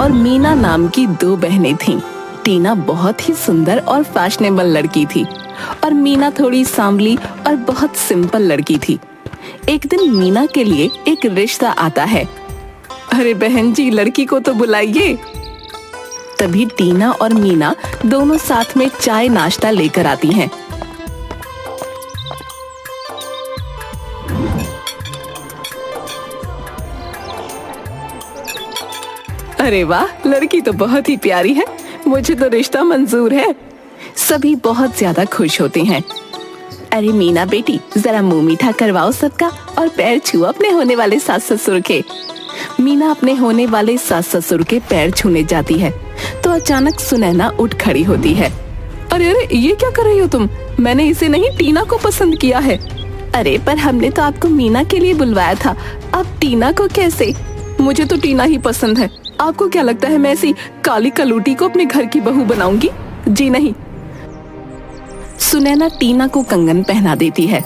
और मीना नाम की दो बहनें थीं। टीना बहुत ही सुंदर और फैशनेबल लड़की थी और मीना थोड़ी सांवली और बहुत सिंपल लड़की थी। एक दिन मीना के लिए एक रिश्ता आता है। अरे बहन जी, लड़की को तो बुलाइए। तभी टीना और मीना दोनों साथ में चाय नाश्ता लेकर आती हैं। अरे वाह, लड़की तो बहुत ही प्यारी है, मुझे तो रिश्ता मंजूर है। सभी बहुत ज्यादा खुश होते हैं। अरे मीना बेटी, जरा मुंह मीठा करवाओ सबका और पैर छुओ अपने होने वाले सास ससुर के। मीना अपने होने वाले सास ससुर के पैर छूने जाती है तो अचानक सुनैना उठ खड़ी होती है। अरे अरे, ये क्या कर रही हो तुम? मैंने इसे नहीं, टीना को पसंद किया है। अरे पर हमने तो आपको मीना के लिए बुलवाया था, अब टीना को कैसे? मुझे तो टीना ही पसंद है। आपको क्या लगता है मैं ऐसी काली कलूटी को अपने घर की बहू बनाऊंगी? जी नहीं। सुनैना टीना को कंगन पहना देती है।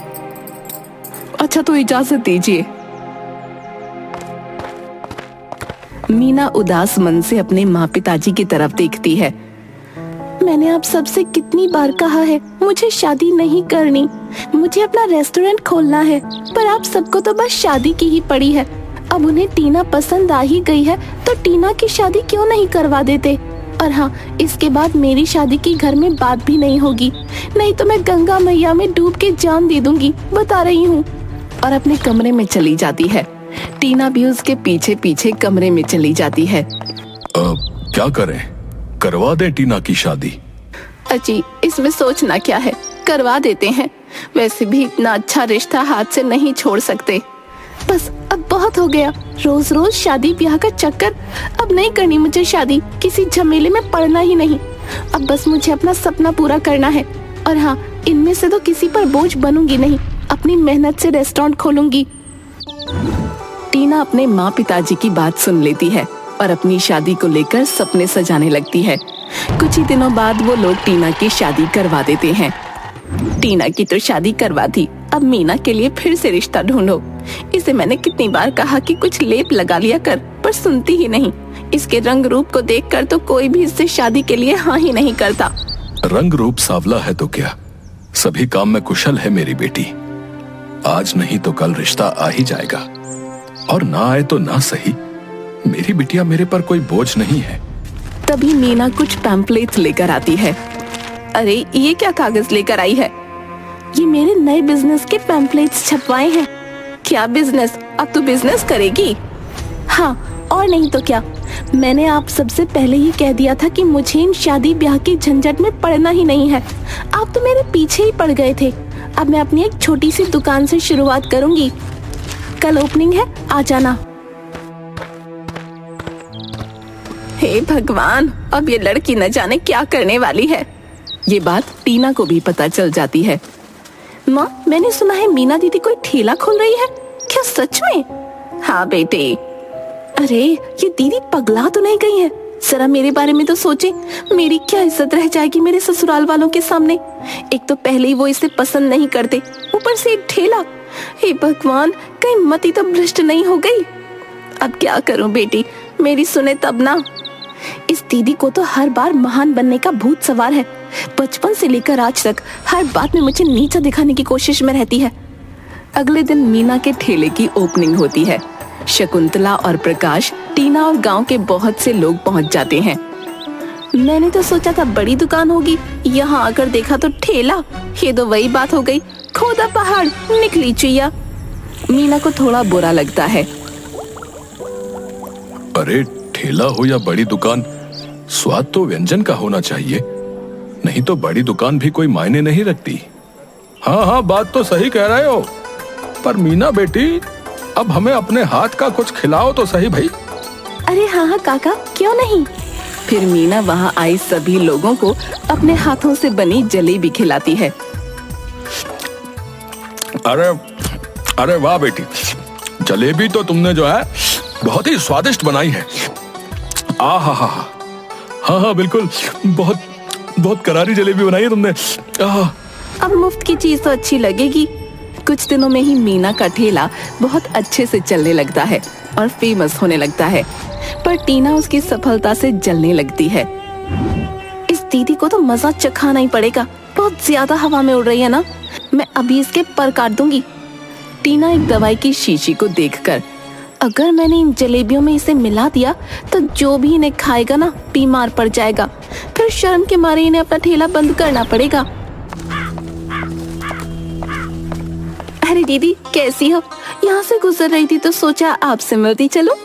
अच्छा तो इजाजत दीजिए। मीना उदास मन से अपने माँ पिताजी की तरफ देखती है। मैंने आप सबसे कितनी बार कहा है मुझे शादी नहीं करनी, मुझे अपना रेस्टोरेंट खोलना है, पर आप सबको तो बस शादी की ही पड़ी है। अब उन्हें टीना पसंद आ ही गई है तो टीना की शादी क्यों नहीं करवा देते? और हाँ, इसके बाद मेरी शादी की घर में बात भी नहीं होगी, नहीं तो मैं गंगा मैया में डूब के जान दे दूंगी, बता रही हूँ। और अपने कमरे में चली जाती है। टीना भी उसके पीछे पीछे कमरे में चली जाती है। क्या करें, करवा दें टीना की शादी? अजी, इसमें सोचना क्या है, करवा देते हैं। वैसे भी इतना अच्छा रिश्ता हाथ से नहीं छोड़ सकते। बस अब बहुत हो गया, रोज रोज शादी ब्याह का चक्कर। अब नहीं करनी मुझे शादी, किसी झमेले में पड़ना ही नहीं। अब बस मुझे अपना सपना पूरा करना है। और हाँ, इनमें से तो किसी पर बोझ बनूंगी नहीं, अपनी मेहनत से रेस्टोरेंट खोलूंगी। टीना अपने माँ पिताजी की बात सुन लेती है और अपनी शादी को लेकर सपने सजाने लगती है। कुछ ही दिनों बाद वो लोग टीना की शादी करवा देते हैं। टीना की तो शादी करवा दी, अब मीना के लिए फिर से रिश्ता ढूंढो। इसे मैंने कितनी बार कहा कि कुछ लेप लगा लिया कर, पर सुनती ही नहीं। इसके रंग रूप को देखकर तो कोई भी इससे शादी के लिए हाँ ही नहीं करता। रंग रूप सांवला है तो क्या, सभी काम में कुशल है मेरी बेटी। आज नहीं तो कल रिश्ता आ ही जाएगा, और ना आए तो ना सही, मेरी बिटिया मेरे पर कोई बोझ नहीं है। तभी मीना कुछ पैम्पलेट्स लेकर आती है। अरे ये क्या कागज लेकर आई है? ये मेरे नए बिजनेस के पैम्पलेट्स छपवाए हैं। क्या बिजनेस? अब तू बिजनेस करेगी? हाँ, और नहीं तो क्या। मैंने आप सबसे पहले ही कह दिया था कि मुझे इन शादी ब्याह के झंझट में पड़ना ही नहीं है। आप तो मेरे पीछे ही पड़ गए थे। अब मैं अपनी एक छोटी सी दुकान से शुरुआत करूंगी। कल ओपनिंग है, आ जाना। हे भगवान, अब ये लड़की न जाने क्या करने वाली है। ये बात टीना को भी पता चल जाती है। माँ, मैंने सुना है मीना दीदी कोई ठेला खोल रही है, क्या सच में? हाँ बेटे। अरे ये दीदी पगला तो नहीं गई है? जरा मेरे बारे में तो सोचे, मेरी क्या इज्जत रह जाएगी मेरे ससुराल वालों के सामने। एक तो पहले ही वो इसे पसंद नहीं करते, ऊपर से एक ठेला। हे भगवान, कहीं मति तो भ्रष्ट नहीं हो गई। अब क्या करूं बेटी, मेरी सुने तब ना। इस दीदी को तो हर बार महान बनने का भूत सवार है। बचपन से लेकर आज तक हर बात में मुझे नीचा दिखाने की कोशिश में रहती है। अगले दिन मीना के ठेले की ओपनिंग होती है। शकुंतला और प्रकाश, टीना और गांव के बहुत से लोग पहुंच जाते हैं। मैंने तो सोचा था बड़ी दुकान होगी, यहाँ आकर देखा तो ठेला। ये तो वही बात हो गई, खोदा पहाड़ निकली चुईया। मीना को थोड़ा बुरा लगता है। अरे ठेला हो या बड़ी दुकान, स्वाद तो व्यंजन का होना चाहिए, नहीं तो बड़ी दुकान भी कोई मायने नहीं रखती। हाँ हाँ, बात तो सही कह रहे हो, पर मीना बेटी, अब हमें अपने हाथ का कुछ खिलाओ तो सही भाई। अरे हाँ हाँ काका, क्यों नहीं। फिर मीना वहाँ आए सभी लोगों को अपने हाथों से बनी जलेबी खिलाती है। अरे अरे वाह बेटी, जलेबी तो तुमने जो है बहुत ही स्वादिष्ट बनाई है। आ हा हा, हाँ हाँ बिल्कुल, बहुत बहुत करारी जलेबी बनाई है तुमने। अब मुफ्त की चीज तो अच्छी लगेगी। कुछ दिनों में ही मीना का ठेला बहुत अच्छे से चलने लगता है। और फेमस होने लगता है। पर टीना उसकी सफलता से जलने लगती है। इस दीदी को तो मजा चखाना ही पड़ेगा, बहुत ज्यादा हवा में उड़ रही है ना, मैं अभी इसके पर काट दूंगी। टीना एक दवाई की शीशी को देखकर, अगर मैंने इन जलेबियों में इसे मिला दिया तो जो भी इन्हें खाएगा ना बीमार पड़ जाएगा, फिर शर्म के मारे इन्हें अपना ठेला बंद करना पड़ेगा। अरे दीदी कैसी हो? यहाँ से गुजर रही थी तो सोचा आपसे मिलती चलो।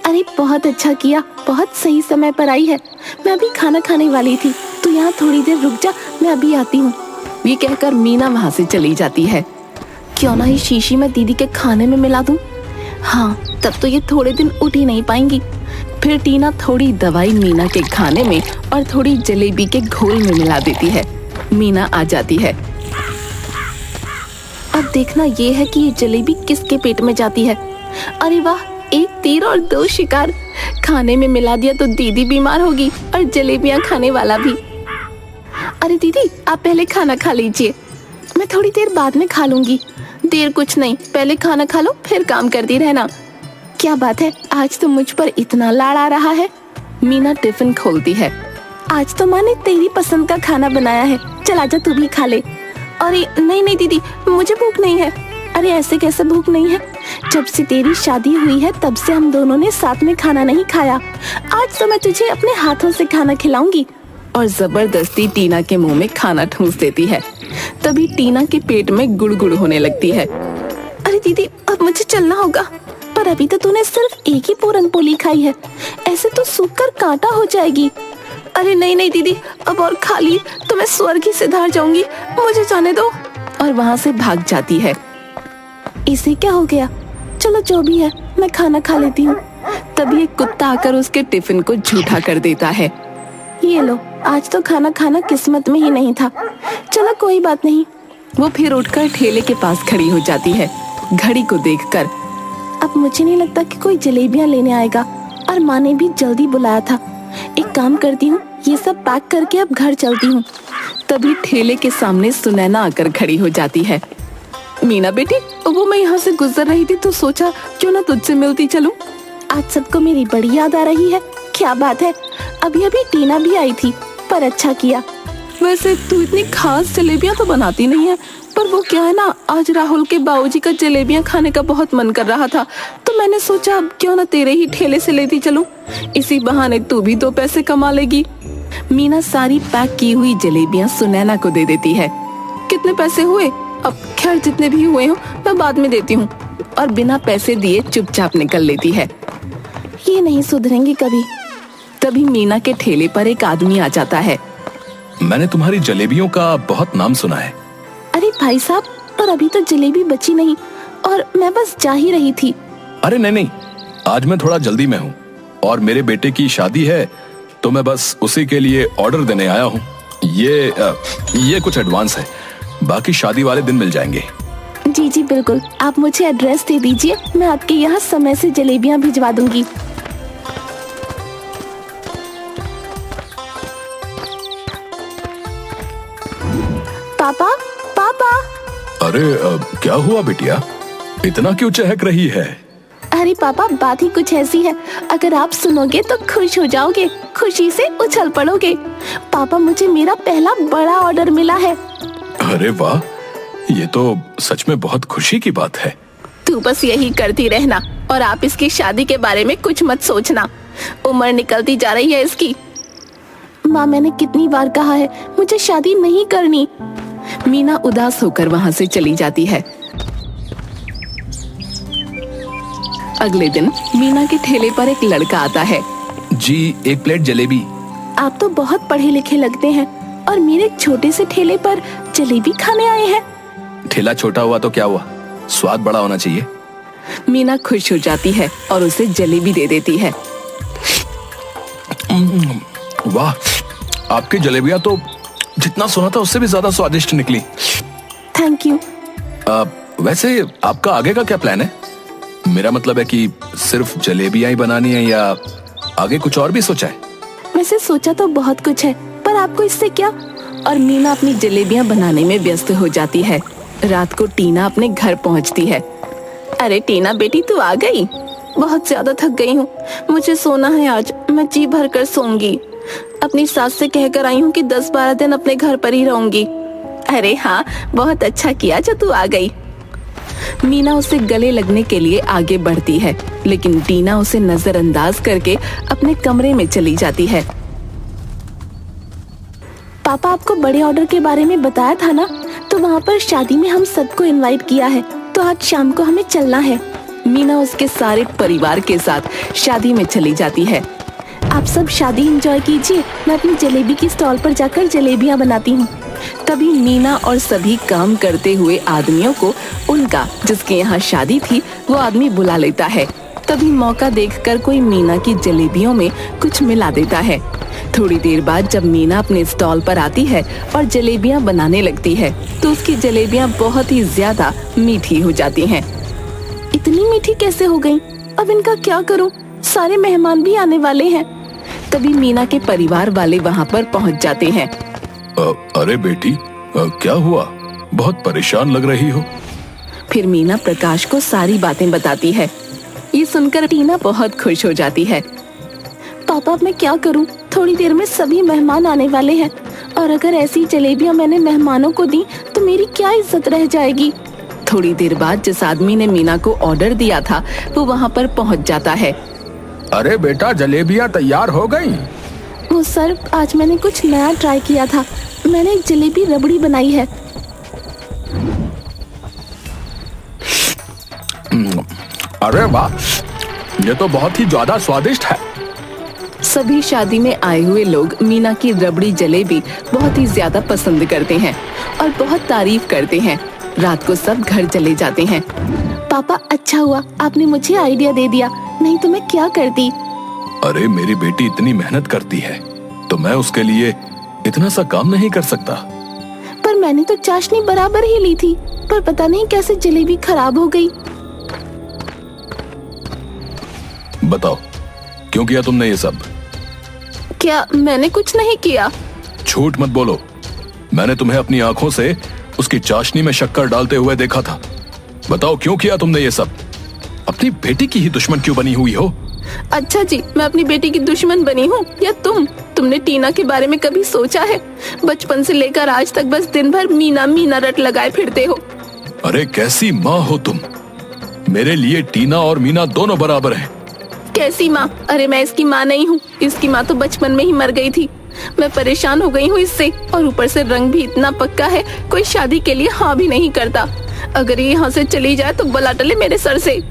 अरे बहुत अच्छा किया, बहुत सही समय पर आई है, मैं अभी खाना खाने वाली थी, तो यहाँ थोड़ी देर रुक जा, मैं अभी आती हूँ। ये कहकर मीना वहाँ से चली जाती है। क्यों ना इस शीशी में दीदी के खाने में मिला दूं? हाँ, तब तो ये थोड़े दिन उठ ही नहीं पाएंगी। फिर टीना थोड़ी दवाई मीना के खाने में और थोड़ी जलेबी के घोल में मिला देती है। मीना आ जाती है। अब देखना ये है कि ये जलेबी किसके पेट में जाती है। अरे वाह, एक तीर और दो शिकार, खाने में मिला दिया तो दीदी बीमार होगी और जलेबियां खाने वाला भी। अरे दीदी आप पहले खाना खा लीजिए, मैं थोड़ी देर बाद में खा लूंगी। देर कुछ नहीं, पहले खाना खा लो फिर काम करती रहना। क्या बात है, आज तो मुझ पर इतना लाड़ आ रहा है। मीना टिफिन खोलती है। आज तो माँ ने तेरी पसंद का खाना बनाया है, चल आजा तू भी खा ले। अरे नहीं नहीं दीदी, मुझे भूख नहीं है। अरे ऐसे कैसे भूख नहीं है, जब से तेरी शादी हुई है तब से हम दोनों ने साथ में खाना नहीं खाया। आज तो मैं तुझे अपने हाथों से खाना खिलाऊंगी। और जबरदस्ती टीना के मुंह में खाना ठूंस देती है। तभी टीना के पेट में गुड़गुड़ होने लगती है। अरे दीदी अब मुझे चलना होगा, पर अभी तो तूने सिर्फ एक ही पूरन पोली खाई है, ऐसे तो सूखकर कांटा हो जाएगी। अरे नहीं नहीं दीदी, अब और खा ली तो मैं स्वर्ग ही सिधार जाऊंगी, मुझे जाने दो। और वहाँ से भाग जाती है। इसे क्या हो गया? चलो जो भी है, मैं खाना खा लेती हूँ। तभी एक कुत्ता आकर उसके टिफिन को झूठा कर देता है। ये लो, आज तो खाना खाना किस्मत में ही नहीं था। चलो कोई बात नहीं। वो फिर उठकर ठेले के पास खड़ी हो जाती है, घड़ी को देखकर। अब मुझे नहीं लगता कि कोई जलेबियां लेने आएगा, और माँ ने भी जल्दी बुलाया था। एक काम करती हूँ, ये सब पैक करके अब घर चलती हूँ। तभी ठेले के सामने सुनैना आकर खड़ी हो जाती है। मीना बेटी, वो मैं यहाँ से गुजर रही थी तो सोचा क्यों ना तुझसे मिलती चलूं। आज सबको मेरी बड़ी याद आ रही है। क्या बात है, अभी अभी टीना भी आई थी, पर अच्छा किया। वैसे तू इतनी खास जलेबियां तो बनाती नहीं है, पर वो क्या है ना, आज राहुल के बाबूजी का जलेबियां खाने का बहुत मन कर रहा था, तो मैंने सोचा अब क्यों ना तेरे ही ठेले से लेती चलूं, इसी बहाने तू भी 2 पैसे कमा लेगी। मीना सारी पैक की हुई जलेबियां सुनैना को दे देती है। कितने पैसे हुए? अब खैर जितने भी हुए हो मैं बाद में देती हूँ। और बिना पैसे दिए चुपचाप निकल लेती है। ये नहीं सुधरेंगे कभी। तभी मीना के ठेले पर एक आदमी आ जाता है। मैंने तुम्हारी जलेबियों का बहुत नाम सुना है। अरे भाई साहब, पर अभी तो जलेबी बची नहीं, और मैं बस जा ही रही थी। अरे नहीं नहीं, आज मैं थोड़ा जल्दी में हूँ और मेरे बेटे की शादी है, तो मैं बस उसी के लिए ऑर्डर देने आया हूँ। ये कुछ एडवांस है, बाकी शादी वाले दिन मिल जाएंगे। जी जी बिल्कुल, आप मुझे एड्रेस दे दीजिए, मैं आपके यहाँ समय से जलेबियाँ भिजवा दूंगी। पापा पापा। अरे क्या हुआ बिटिया, इतना क्यों चहक रही है? अरे पापा, बात ही कुछ ऐसी है, अगर आप सुनोगे तो खुश हो जाओगे, खुशी से उछल पड़ोगे। पापा, मुझे मेरा पहला बड़ा ऑर्डर मिला है। अरे वाह, ये तो सच में बहुत खुशी की बात है। तू बस यही करती रहना, और आप इसकी शादी के बारे में कुछ मत सोचना, उम्र निकलती जा रही है इसकी। माँ, मैंने कितनी बार कहा है मुझे शादी नहीं करनी। मीना उदास होकर वहाँ से चली जाती है। अगले दिन मीना के ठेले पर एक लड़का आता है। जी, 1 प्लेट जलेबी। आप तो बहुत पढ़े लिखे लगते हैं, और मेरे छोटे से ठेले पर जलेबी खाने आए हैं। ठेला छोटा हुआ तो क्या हुआ, स्वाद बड़ा होना चाहिए। मीना खुश हो जाती है और उसे जलेबी दे देती है। वाह, आपकी जलेबियां तो जितना सुना था उससे भी ज्यादा स्वादिष्ट निकली। Thank you. वैसे आपका आगे का क्या प्लान है? मेरा मतलब है कि सिर्फ जलेबियां ही बनानी है या आगे कुछ और भी सोचा है? वैसे सोचा तो बहुत कुछ है, पर आपको इससे क्या? और मीना अपनी जलेबियां बनाने में व्यस्त हो जाती है। रात को टीना अपने घर पहुंचती है। अरे टीना बेटी, तू आ गई? बहुत ज्यादा थक गई हूँ, मुझे सोना है आज। मैं जी भर कर सोऊंगी। अपनी सास से कहकर आई हूँ कि 10-12 दिन अपने घर पर ही रहूंगी। अरे हाँ, बहुत अच्छा किया जो तू आ गई। मीना उसे गले लगने के लिए आगे बढ़ती है, लेकिन टीना उसे नजरअंदाज करके अपने कमरे में चली जाती है। पापा आपको बड़े ऑर्डर के बारे में बताया था ना, तो वहाँ पर शादी में हम सबको इनवाइट किया है, तो आज शाम को हमें चलना है। मीना उसके सारे परिवार के साथ शादी में चली जाती है। आप सब शादी एंजॉय कीजिए, मैं अपनी जलेबी की स्टॉल पर जाकर जलेबियाँ बनाती हूँ। तभी मीना और सभी काम करते हुए आदमियों को उनका जिसके यहाँ शादी थी वो आदमी बुला लेता है। तभी मौका देखकर कोई मीना की जलेबियों में कुछ मिला देता है। थोड़ी देर बाद जब मीना अपने स्टॉल पर आती है और जलेबियां बनाने लगती है तो उसकी जलेबियां बहुत ही ज्यादा मीठी हो जाती हैं। इतनी मीठी कैसे हो गईं? अब इनका क्या करूं? सारे मेहमान भी आने वाले हैं। तभी मीना के परिवार वाले वहां पर पहुंच जाते हैं। अरे बेटी, क्या हुआ? बहुत परेशान लग रही हो। फिर मीना प्रकाश को सारी बातें बताती है। ये सुनकर टीना बहुत खुश हो जाती है। पापा अब मैं क्या करूं? थोड़ी देर में सभी मेहमान आने वाले हैं और अगर ऐसी जलेबियां मैंने मेहमानों को दी तो मेरी क्या इज्जत रह जाएगी। थोड़ी देर बाद जिस आदमी ने मीना को ऑर्डर दिया था वो वहां पर पहुंच जाता है। अरे बेटा, जलेबियां तैयार हो गई। वो सर, आज मैंने कुछ नया ट्राई किया था। मैंने एक जलेबी रबड़ी बनाई है। अरे वाह, ये तो बहुत ही ज्यादा स्वादिष्ट है। सभी शादी में आए हुए लोग मीना की रबड़ी जलेबी बहुत ही ज्यादा पसंद करते हैं और बहुत तारीफ करते हैं। रात को सब घर चले जाते हैं। पापा, अच्छा हुआ आपने मुझे आइडिया दे दिया, नहीं तो मैं क्या करती। अरे मेरी बेटी इतनी मेहनत करती है तो मैं उसके लिए इतना सा काम नहीं कर सकता। पर मैंने तो चाशनी बराबर ही ली थी, पर पता नहीं कैसे जलेबी खराब हो गई। बताओ, क्यों किया तुमने ये सब? क्या मैंने कुछ नहीं किया? झूठ मत बोलो। मैंने तुम्हें अपनी आंखों से उसकी चाशनी में शक्कर डालते हुए देखा था। बताओ, क्यों किया तुमने ये सब? अपनी बेटी की ही दुश्मन क्यों बनी हुई हो? अच्छा जी, मैं अपनी बेटी की दुश्मन बनी हूँ या तुमने टीना के बारे में कभी सोचा है? बचपन से लेकर आज तक बस दिन भर मीना मीना रट लगाए फिरते हो। अरे कैसी माँ हो तुम? मेरे लिए टीना और मीना दोनों बराबर हैं। कैसी माँ? अरे मैं इसकी माँ नहीं हूँ, इसकी माँ तो बचपन में ही मर गई थी। मैं परेशान हो गई हूँ इससे, और ऊपर से रंग भी इतना पक्का है, कोई शादी के लिए हाँ भी नहीं करता। अगर ये यहाँ से चली जाए तो बला टले मेरे सर से।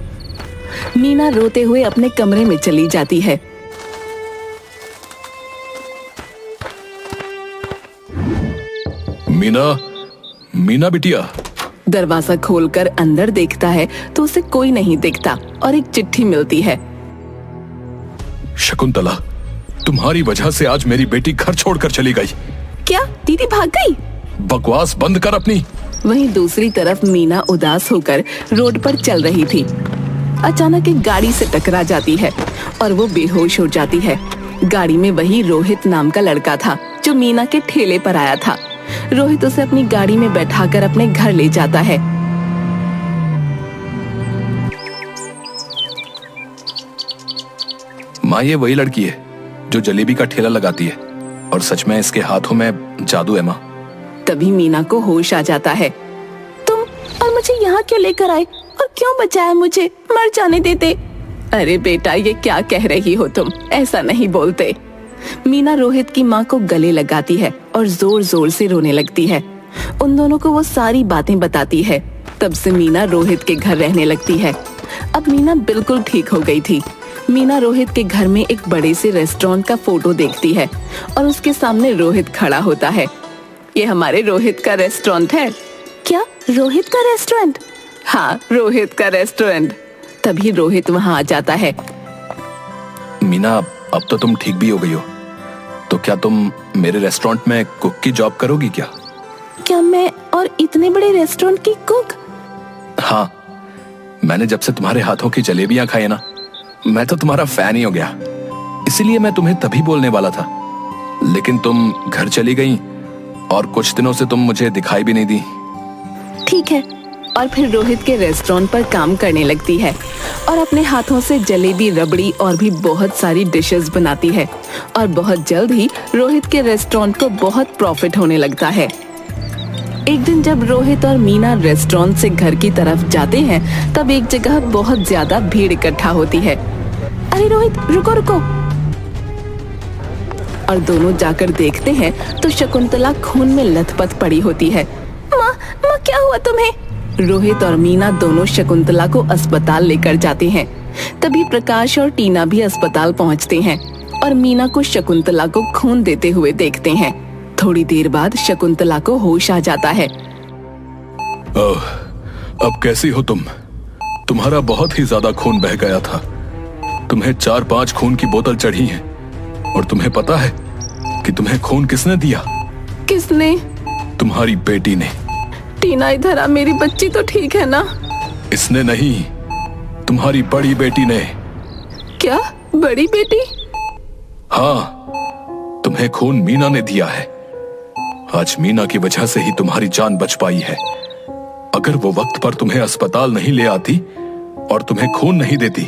मीना रोते हुए अपने कमरे में चली जाती है। मीना बिटिया। दरवाजा खोलकर अंदर देखता है तो उसे कोई नहीं दिखता और एक चिट्ठी मिलती है। शकुंतला, तुम्हारी वजह से आज मेरी बेटी घर छोड़कर चली गई। क्या दीदी भाग गई? बकवास बंद कर अपनी। वहीं दूसरी तरफ मीना उदास होकर रोड पर चल रही थी। अचानक एक गाड़ी से टकरा जाती है और वो बेहोश हो जाती है। गाड़ी में वही रोहित नाम का लड़का था जो मीना के ठेले पर आया था। रोहित उसे अपनी गाड़ी में बैठाकर अपने घर ले जाता है। माँ, ये वही लड़की है जो जलेबी का ठेला लगाती है, और सच में इसके हाथों में जादू है माँ। तभी मीना को होश आ जाता है। तुम और मुझे यहाँ क्यों लेकर आए और क्यों बचाया मुझे? मर जाने देते। अरे बेटा, ये क्या कह रही हो तुम? ऐसा नहीं बोलते। मीना रोहित की माँ को गले लगाती है और जोर जोर से रोने लगती है। उन दोनों को वो सारी बातें बताती है। तब से मीना रोहित के घर रहने लगती है। अब मीना बिल्कुल ठीक हो गई थी। मीना रोहित के घर में एक बड़े से रेस्टोरेंट का फोटो देखती है और उसके सामने रोहित खड़ा होता है। ये हमारे रोहित का रेस्टोरेंट है। क्या रोहित का रेस्टोरेंट? हाँ, रोहित का रेस्टोरेंट। तभी रोहित वहाँ आ जाता है। मीना, अब तो तुम ठीक भी हो गई हो, तो क्या तुम मेरे रेस्टोरेंट में कुक की जॉब करोगी क्या? क्या मैं और इतने बड़े रेस्टोरेंट की कुक? हाँ, मैंने जब से तुम्हारे हाथों की जलेबियां खाई ना, मैं तो तुम्हारा फैन ही हो गया। इसीलिए मैं तुम्हें तभी बोलने वाला था, लेकिन तुम घर चली गई और कुछ दिनों से तुम मुझे दिखाई भी नहीं दी। ठीक है, और फिर रोहित के रेस्टोरेंट पर काम करने लगती है और अपने हाथों से जलेबी, रबड़ी और भी बहुत सारी डिशेस बनाती है और बहुत जल्द ही रोहित के रेस्टोरेंट को बहुत प्रॉफिट होने लगता है। एक दिन जब रोहित और मीना रेस्टोरेंट से घर की तरफ जाते हैं तब एक जगह बहुत ज्यादा भीड़ इकट्ठा होती है। अरे रोहित, रुको रुको। और दोनों जाकर देखते हैं तो शकुंतला खून में लथपथ पड़ी होती है। माँ, माँ क्या हुआ तुम्हें? रोहित और मीना दोनों शकुंतला को अस्पताल लेकर जाते हैं। तभी प्रकाश और टीना भी अस्पताल पहुंचते हैं और मीना को शकुंतला को खून देते हुए देखते हैं। थोड़ी देर बाद शकुंतला को होश आ जाता है। अब कैसी हो तुम? तुम्हारा बहुत ही ज्यादा खून बह गया था। तुम्हें 4-5 खून की बोतल चढ़ी है। और तुम्हें पता है कि तुम्हें खून किसने दिया? किसने? तुम्हारी बेटी ने। टीना, इधर आ, मेरी बच्ची तो ठीक है ना? इसने नहीं, तुम्हारी बड़ी बेटी ने। क्या बड़ी बेटी? हाँ, तुम्हें खून मीना ने दिया है। आज मीना की वजह से ही तुम्हारी जान बच पाई है। अगर वो वक्त पर तुम्हें अस्पताल नहीं ले आती और तुम्हें खून नहीं देती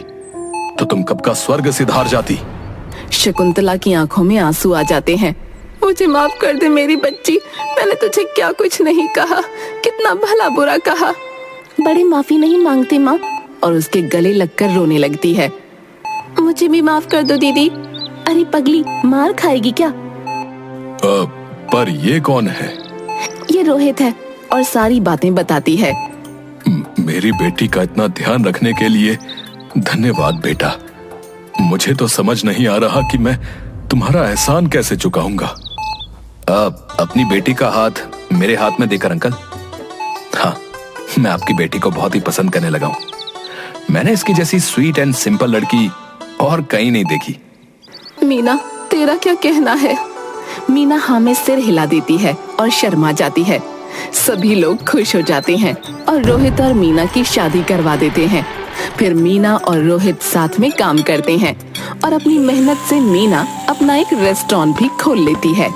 तो तुम कब का स्वर्ग सिधार जाती। शकुंतला की आंखों में आंसू आ जाते हैं। मुझे माफ कर दे मेरी बच्ची, मैंने तुझे क्या कुछ नहीं कहा, कितना भला बुरा कहा। बड़ी माफी नहीं मांगती माँ, और उसके गले लगकर रोने लगती है। मुझे भी माफ कर दो दीदी। अरे पगली, मार खाएगी क्या? पर ये कौन है? ये रोहित है और सारी बातें बताती है। मेरी बेटी का इतना ध्यान रखने के लिए धन्यवाद बेटा। मुझे तो समझ नहीं आ रहा कि मैं तुम्हारा एहसान कैसे चुकाऊंगा। अपनी बेटी का हाथ मेरे हाथ में देकर अंकल। हाँ, मैं आपकी बेटी को बहुत ही पसंद करने लगा हूँ। मैंने इसकी जैसी स्वीट एंड सिंपल लड़की और कहीं नहीं देखी। मीना, तेरा क्या कहना है? मीना हाँ में सिर हिला देती है और शर्मा जाती है। सभी लोग खुश हो जाते हैं और रोहित और मीना की शादी करवा देते हैं। फिर मीना और रोहित साथ में काम करते हैं और अपनी मेहनत से मीना अपना एक रेस्टोरेंट भी खोल लेती है।